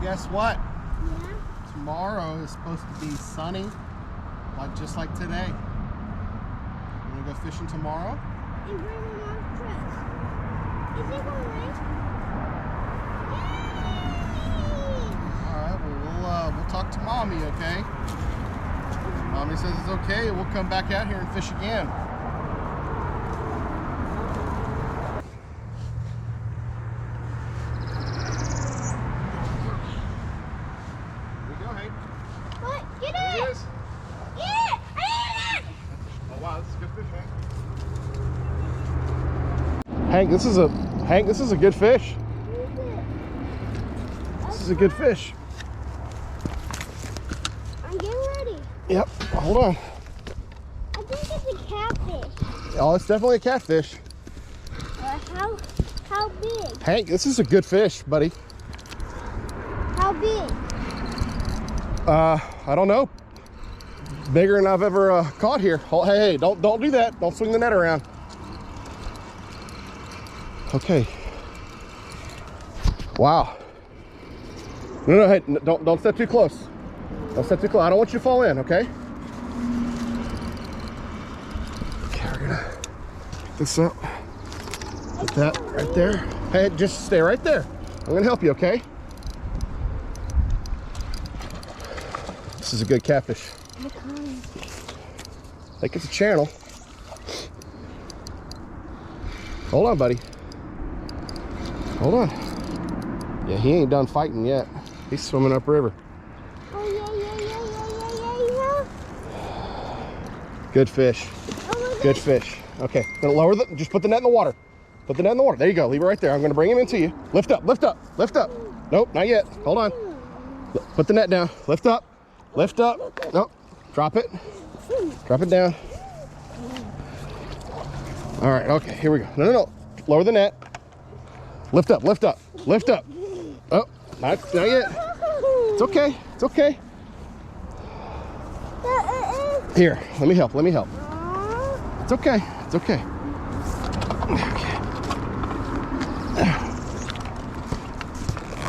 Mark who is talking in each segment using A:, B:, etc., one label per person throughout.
A: guess what?
B: Yeah.
A: Tomorrow is supposed to be sunny, just like today. You wanna go fishing tomorrow?
B: And bring my mom's dress. Is it going to rain?
A: All right. Well, we'll talk to Mommy, okay? Mommy says it's okay. We'll come back out here and fish again. Hank, this is a good fish. This is a good fish.
B: I'm getting ready.
A: Yep, hold on.
B: I think it's a catfish.
A: Oh, it's definitely a catfish.
B: How big?
A: Hank, this is a good fish, buddy.
B: How big?
A: I don't know. Bigger than I've ever caught here. Oh, hey, don't do that. Don't swing the net around. Okay. Wow. No, hey, don't step too close. Don't step too close. I don't want you to fall in, okay? Okay, we're gonna pick this up. Put that right there. Hey, just stay right there. I'm gonna help you, okay? This is a good catfish. I think it's a channel. Hold on, buddy. Hold on. Yeah, he ain't done fighting yet. He's swimming upriver.
B: Oh, yeah.
A: Good fish.
B: Oh,
A: good fish. Okay, gonna lower the, just put the net in the water. Put the net in the water. There you go, leave it right there. I'm gonna bring him into you. Lift up, lift up, lift up. Nope, not yet, hold on. Put the net down, lift up, lift up. Nope, drop it. Drop it down. All right, okay, here we go. No. Lower the net. Lift up, lift up, lift up. Oh, not yet. It's okay, it's okay. Here, let me help. It's okay, it's okay. Okay.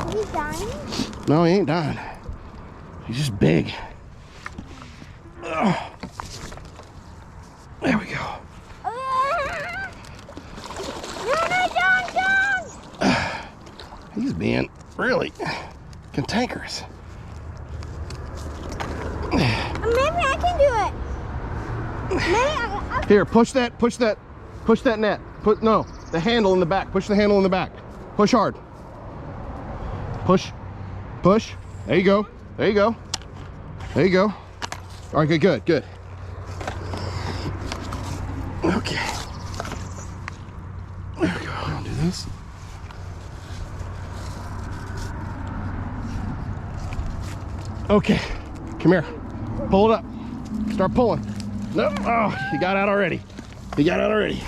B: Is he dying?
A: No, he ain't dying. He's just big. There we go. He's being really cantankerous.
B: Maybe I can do it. Maybe
A: Here, push that net. No, the handle in the back. Push the handle in the back. Push hard. Push. There you go. There you go. All right, good. Okay. There we go. I'll do this. Okay, come here. Pull it up. Start pulling. No, oh, he got out already.
B: What are you doing?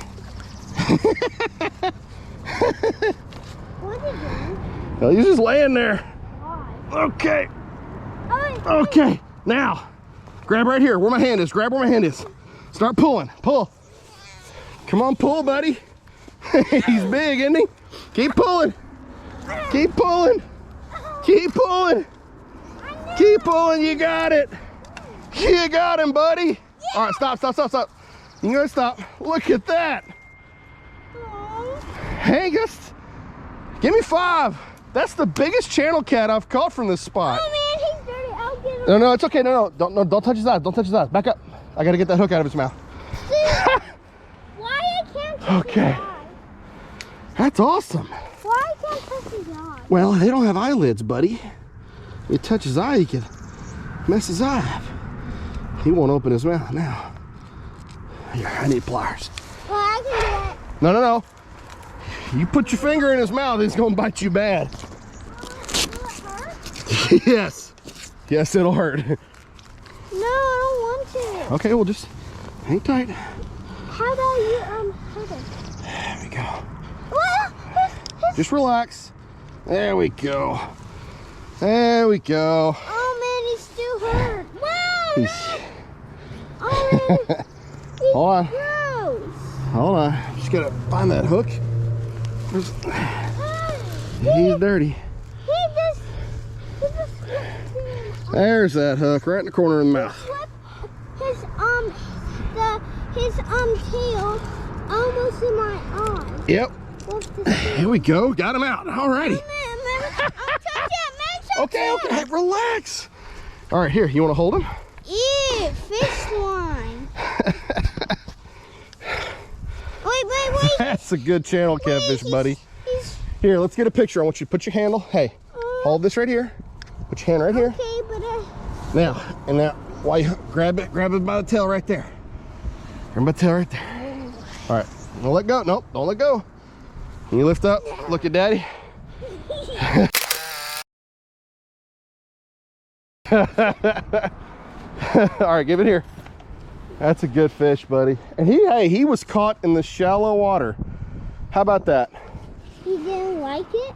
A: Well, he's just laying there.
B: Why?
A: Okay. Okay, now, grab right here where my hand is. Grab where my hand is. Start pulling. Pull. Come on, pull, buddy. He's big, isn't he? Keep pulling. Keep pulling. You got it. You got him, buddy. All right, stop. You gotta stop. Look at that. Angus, give me 5. That's the biggest channel cat I've caught from this spot.
B: Oh man, he's dirty. I'll get him.
A: No, it's okay. No. Don't touch his eyes. Don't touch his eyes. Back up. I gotta get that hook out of his mouth.
B: Why I can't touch
A: Okay.
B: his eye?
A: That's awesome.
B: Why I can't touch his eye?
A: Well, they don't have eyelids, buddy. You touch his eye, you can mess his eye up. He won't open his mouth now. Here, I need pliers.
B: Well, I can do that.
A: No. You put your finger in his mouth, it's gonna bite you bad.
B: Will it hurt?
A: Yes, it'll hurt.
B: No, I don't want to.
A: Okay, well just hang tight.
B: How about you hold it?
A: There we go.
B: Well,
A: Just relax. There we go. Oh
B: man, he's still hurt. Wow. Oh man.
A: Hold on.
B: Gross.
A: Hold on. Just gotta find that hook. He's dirty.
B: He
A: There's that hook right in the corner of the mouth.
B: His tail almost in my eye.
A: Yep. Here we go. Got him out. Alrighty. Okay, okay. Hey, relax. All right, here. You want to hold him?
B: Ew, fish line. Wait.
A: That's a good channel catfish, buddy. Here, let's get a picture. I want you to put your handle. Hey, hold this right here. Put your hand right here.
B: Okay, but
A: now, while you grab it by the tail right there. Grab him by the tail right there. All right, don't let go. Nope, don't let go. Can you lift up? Look at daddy. All right, give it here. That's a good fish, buddy. And he was caught in the shallow water. How about that?
B: You didn't like it?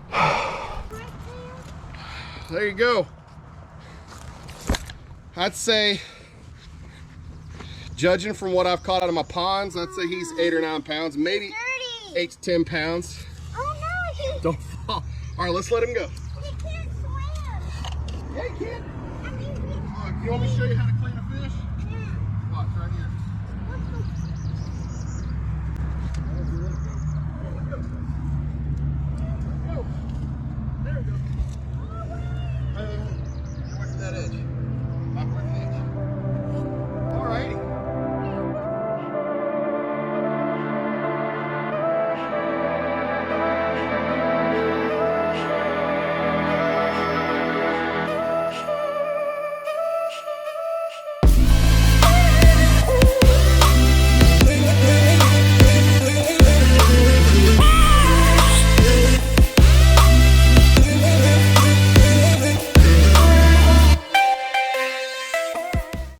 A: There you go. I'd say, judging from what I've caught out of my ponds, I'd say he's 8 or 9 pounds, maybe 8 to 10 pounds.
B: Oh no,
A: Don't fall. All right, let's let him go.
B: he can't swim.
A: Yeah, he can.
B: I mean,
A: You want me to show you how to